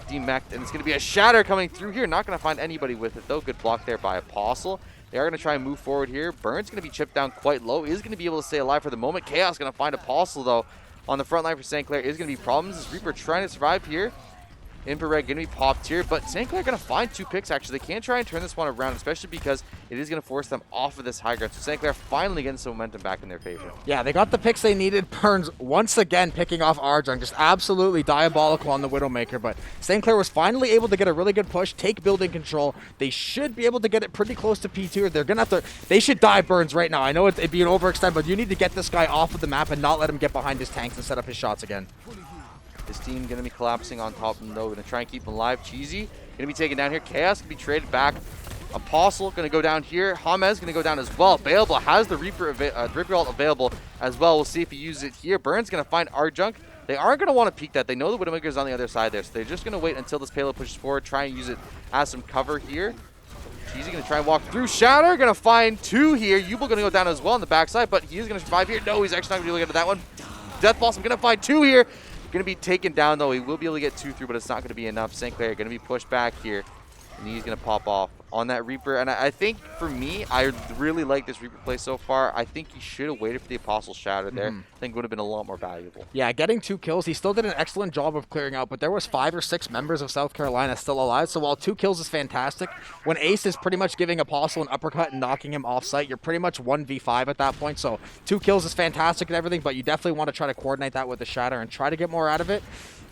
demeched, and it's going to be a Shatter coming through here. Not going to find anybody with it, though. Good block there by Apostle. They are going to try and move forward here. Burns going to be chipped down quite low. Is going to be able to stay alive for the moment. Chaos going to find Apostle, though. On the front line for St. Clair is going to be problems. This Reaper trying to survive here. Infrared going to be popped here, but St. Clair going to find 2 picks, actually. They can try and turn this one around, especially because it is going to force them off of this high ground. So St. Clair finally getting some momentum back in their favor. Yeah, they got the picks they needed. Burns once again picking off Arjun, just absolutely diabolical on the Widowmaker, but St. Clair was finally able to get a really good push, take building control. They should be able to get it pretty close to P2. They're going to have to, they should dive Burns right now. I know it'd be an overextend, but you need to get this guy off of the map and not let him get behind his tanks and set up his shots again. This team going to be collapsing on top of them, though. Going to try and keep him alive. Cheesy going to be taken down here. Chaos going to be traded back. Apostle going to go down here. Hamez going to go down as well. Available has the Reaper ult available as well. We'll see if he uses it here. Burns going to find Arjunk. They aren't going to want to peek that. They know the Widowmaker's on the other side there, so they're just going to wait until this payload pushes forward, try and use it as some cover here. Cheesy going to try and walk through. Shatter going to find 2 here. Yubel going to go down as well on the backside, but he is going to survive here. No, he's actually not going to be able to get to that one. Death Blossom going to find 2 here. Going to be taken down, though. He will be able to get 2 through, but it's not going to be enough. St. Clair going to be pushed back here, and he's going to pop off on that Reaper. And I think, for me, I really like this Reaper play so far. I think he should have waited for the Apostle Shatter there. I think it would have been a lot more valuable. Yeah, getting 2 kills. He still did an excellent job of clearing out, but there was 5 or 6 members of South Carolina still alive. So while 2 kills is fantastic, when Ace is pretty much giving Apostle an uppercut and knocking him off site, you're pretty much 1v5 at that point. So 2 kills is fantastic and everything, but you definitely want to try to coordinate that with the Shatter and try to get more out of it.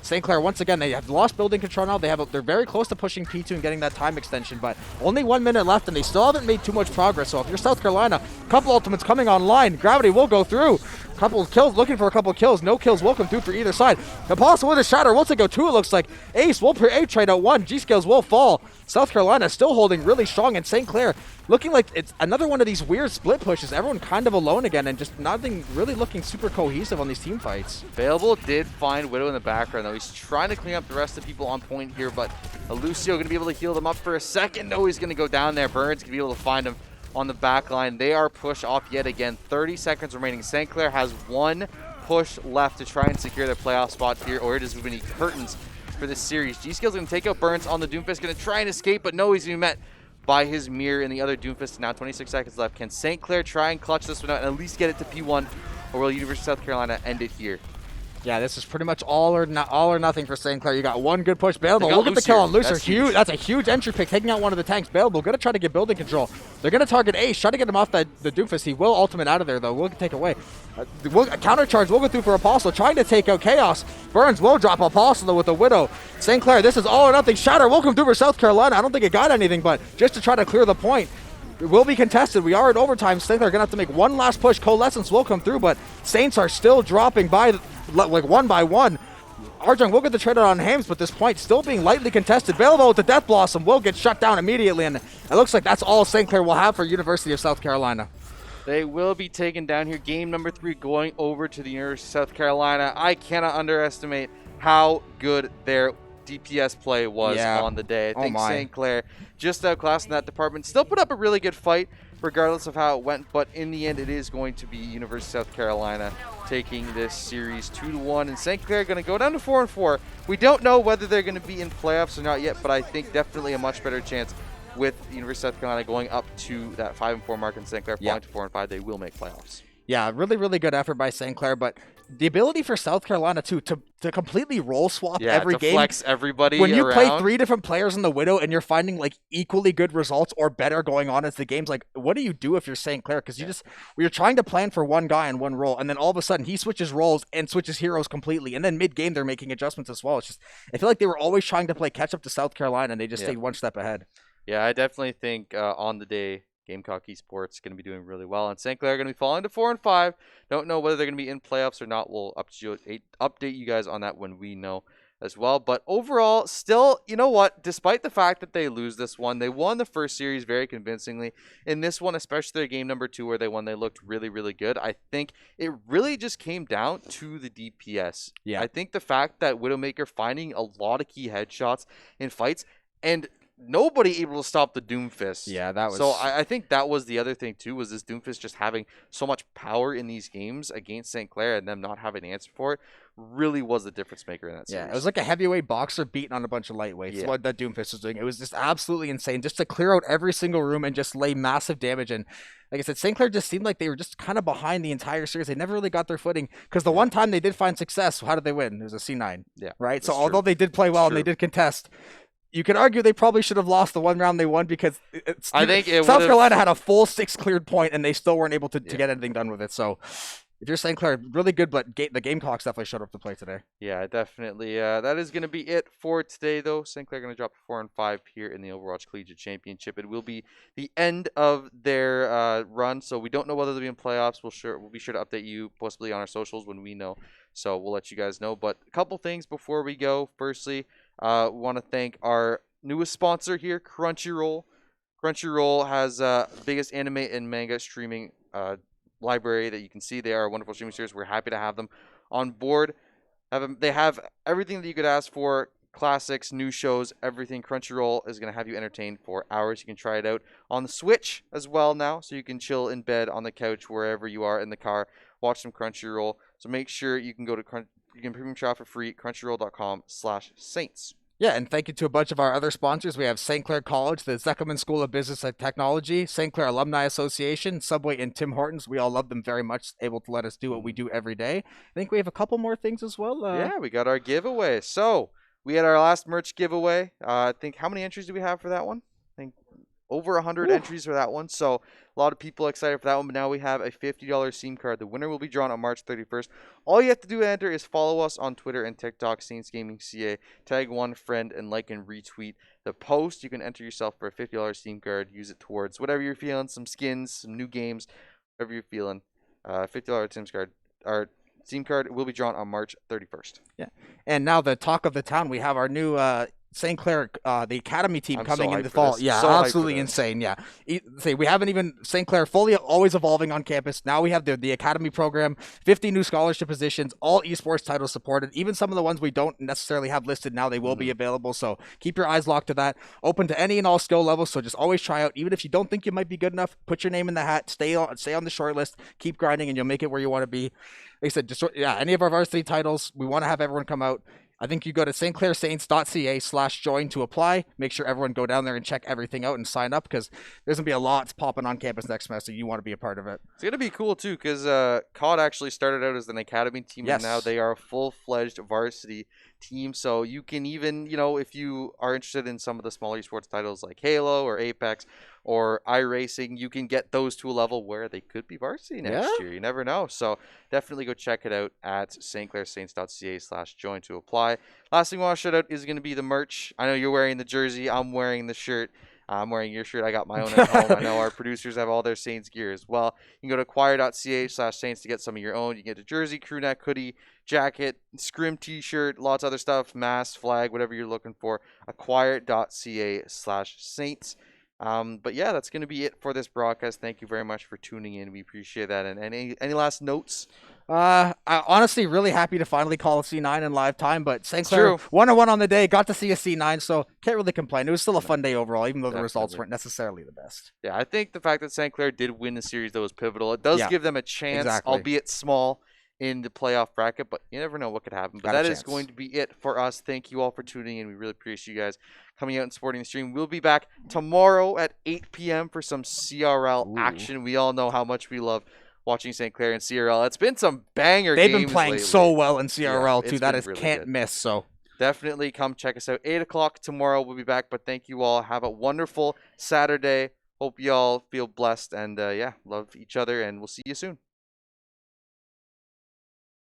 St. Clair, once again, they have lost building control now. They're very close to pushing P2 and getting that time extension, but only 1 minute left, and they still haven't made too much progress. So if you're South Carolina, a couple ultimates coming online. Gravity will go through. Couple kills, looking for a couple kills. No kills will come through for either side. Apostle with a shatter. Will take out 2, it looks like. Ace will trade out 1. G-Scales will fall. South Carolina still holding really strong, and St. Clair looking like it's another one of these weird split pushes. Everyone kind of alone again, and just nothing really looking super cohesive on these team fights. Available did find Widow in the background, though. He's trying to clean up the rest of the people on point here, but Lucio going to be able to heal them up for a second. No, he's going to go down there. Burns going to be able to find him on the back line. They are pushed off yet again. 30 seconds remaining. St. Clair has 1 push left to try and secure their playoff spot here, or it is moving any curtains for this series. G-Skill's going to take out Burns on the Doomfist, going to try and escape, but no, he's going to be met by his mirror in the other Doomfist. Now 26 seconds left. Can St. Clair try and clutch this one out and at least get it to P1, or will University of South Carolina end it here? Yeah, this is pretty much all or nothing for St. Clair. You got 1 good push. Bailable, Look at the kill on Lucer. That's huge. That's a huge entry pick, taking out one of the tanks. Bailable, going to try to get building control. They're going to target Ace, try to get him off the Doomfist. He will ultimate out of there, though. We'll take away. Counter charge will go through for Apostle, trying to take out Chaos. Burns will drop Apostle, though, with the Widow. St. Clair, this is all or nothing. Shatter will come through for South Carolina. I don't think it got anything, but just to try to clear the point. It will be contested. We are in overtime. St. Clair are going to have to make one last push. Coalescence will come through, but Saints are still dropping by like 1 by 1. Arjun will get the trade out on Hames, but this point still being lightly contested. Bailable with the Death Blossom will get shut down immediately, and it looks like that's all St. Clair will have for University of South Carolina. They will be taken down here. Game number 3 going over to the University of South Carolina. I cannot underestimate how good their DPS play was on the day. I think St. Clair just outclassed in that department. Still put up a really good fight regardless of how it went, but in the end it is going to be University of South Carolina taking this series 2-1, and St. Clair going to go down to 4-4. We don't know whether they're going to be in playoffs or not yet, but I think definitely a much better chance with University of South Carolina going up to that 5-4 mark and St. Clair falling to 4-5. They will make playoffs. Yeah, really, really good effort by St. Clair, but the ability for South Carolina too to completely role swap every game. Flex everybody when you around. play 3 different players in the Widow and you're finding like equally good results or better going on as the game's like, what do you do if you're St. Clair? Because you're trying to plan for one guy and one role, and then all of a sudden he switches roles and switches heroes completely, and then mid-game they're making adjustments as well. It's just, I feel like they were always trying to play catch up to South Carolina, and they just stayed one step ahead. Yeah, I definitely think on the day Gamecock Esports going to be doing really well, and St. Clair going to be falling to 4-5. Don't know whether they're going to be in playoffs or not. We'll update you guys on that when we know as well. But overall, still, you know what? Despite the fact that they lose this one, they won the first series very convincingly. In this one, especially their game number 2 where they won, they looked really, really good. I think it really just came down to the DPS. Yeah. I think the fact that Widowmaker finding a lot of key headshots in fights and nobody able to stop the Doomfist. Yeah, that was... So I think that was the other thing, too, was this Doomfist just having so much power in these games against St. Clair and them not having an answer for it really was the difference maker in that series. Yeah, it was like a heavyweight boxer beating on a bunch of lightweights. Yeah. What that Doomfist was doing. It was just absolutely insane just to clear out every single room and just lay massive damage. And like I said, St. Clair just seemed like they were just kind of behind the entire series. They never really got their footing because the one time they did find success, how did they win? It was a C9. Yeah, right? So although they did play well and they did contest, you could argue they probably should have lost the one round they won because I think South Carolina had a full 6 cleared point and they still weren't able to get anything done with it. So if you're St. Clair, really good, but the Gamecocks definitely showed up to play today. Yeah, definitely. That is going to be it for today, though. St. Clair going to drop to 4-5 here in the Overwatch Collegiate Championship. It will be the end of their run, so we don't know whether they'll be in playoffs. We'll be sure to update you possibly on our socials when we know. So we'll let you guys know. But a couple things before we go. Firstly, we want to thank our newest sponsor here, Crunchyroll. Crunchyroll has biggest anime and manga streaming library that you can see. They are a wonderful streaming service. We're happy to have them on board. They have everything that you could ask for, classics, new shows, everything. Crunchyroll is going to have you entertained for hours. You can try it out on the Switch as well now, so you can chill in bed, on the couch, wherever you are, in the car, watch some Crunchyroll. So make sure you can go to you can premium trial for free, crunchyroll.com/saints. Yeah, and thank you to a bunch of our other sponsors. We have St. Clair College, the Zekelman School of Business and Technology, St. Clair Alumni Association, Subway, and Tim Hortons. We all love them very much, able to let us do what we do every day. I think we have a couple more things as well. Yeah, we got our giveaway. So we had our last merch giveaway. I think, how many entries do we have for that one? I think over 100 entries for that one. So a lot of people excited for that one. But now we have a $50 Steam card. The winner will be drawn on March 31st. All you have to do to enter is follow us on Twitter and TikTok, Saints Gaming CA. Tag one friend and like and retweet the post. You can enter yourself for a $50 Steam card. Use it towards whatever you're feeling, some skins, some new games, whatever you're feeling. $50 Steam card will be drawn on March 31st. Yeah. And now the talk of the town, we have our new St. Clair, the academy team I'm coming so in the hyped for fall. this. Yeah, So hyped for absolutely this. insane. Yeah. Say we haven't even St. Clair fully always evolving on campus. Now we have the academy program, 50 new scholarship positions, all esports titles supported. Even some of the ones we don't necessarily have listed now, they will be available. So keep your eyes locked to that. Open to any and all skill levels. So just always try out. Even if you don't think you might be good enough, put your name in the hat. Stay on the short list. Keep grinding, and you'll make it where you want to be. Like I said, just any of our varsity titles, we want to have everyone come out. I think you go to stclairsaints.ca/join to apply. Make sure everyone go down there and check everything out and sign up, because there's going to be a lot popping on campus next semester. You want to be a part of it. It's going to be cool, too, because COD actually started out as an academy team, Yes. and now they are a full-fledged varsity team. So you can even, if you are interested in some of the smaller esports titles like Halo or Apex or iRacing, you can get those to a level where they could be varsity next year. You never know. So definitely go check it out at stclairsaints.ca/join to apply. Last thing I want to shout out is going to be the merch. I know you're wearing the jersey. I'm wearing the shirt. I'm wearing your shirt. I got my own at home. I know our producers have all their Saints gear as well. You can go to acquire.ca/Saints to get some of your own. You can get a jersey, crew neck, hoodie, jacket, scrim t-shirt, lots of other stuff, mask, flag, whatever you're looking for. Acquire.ca/Saints. But yeah, that's going to be it for this broadcast. Thank you very much for tuning in. We appreciate that. And any last notes? I honestly really happy to finally call a C9 in live time, but St. Clair 1-1 on the day, got to see a C9, so can't really complain. It was still a fun day overall, even though the results weren't necessarily the best. Yeah, I think the fact that St. Clair did win the series, though, was pivotal. It does give them a chance, albeit small, in the playoff bracket, but you never know what could happen. But that is going to be it for us. Thank you all for tuning in. We really appreciate you guys coming out and supporting the stream. We'll be back tomorrow at 8 p.m. for some CRL action. We all know how much we love watching St. Clair and CRL. It's been some banger games. They've been playing lately. so well in CRL, too. That is really can't good. miss, so. Definitely come check us out. 8 o'clock tomorrow. We'll be back, but thank you all. Have a wonderful Saturday. Hope you all feel blessed and, love each other, and we'll see you soon.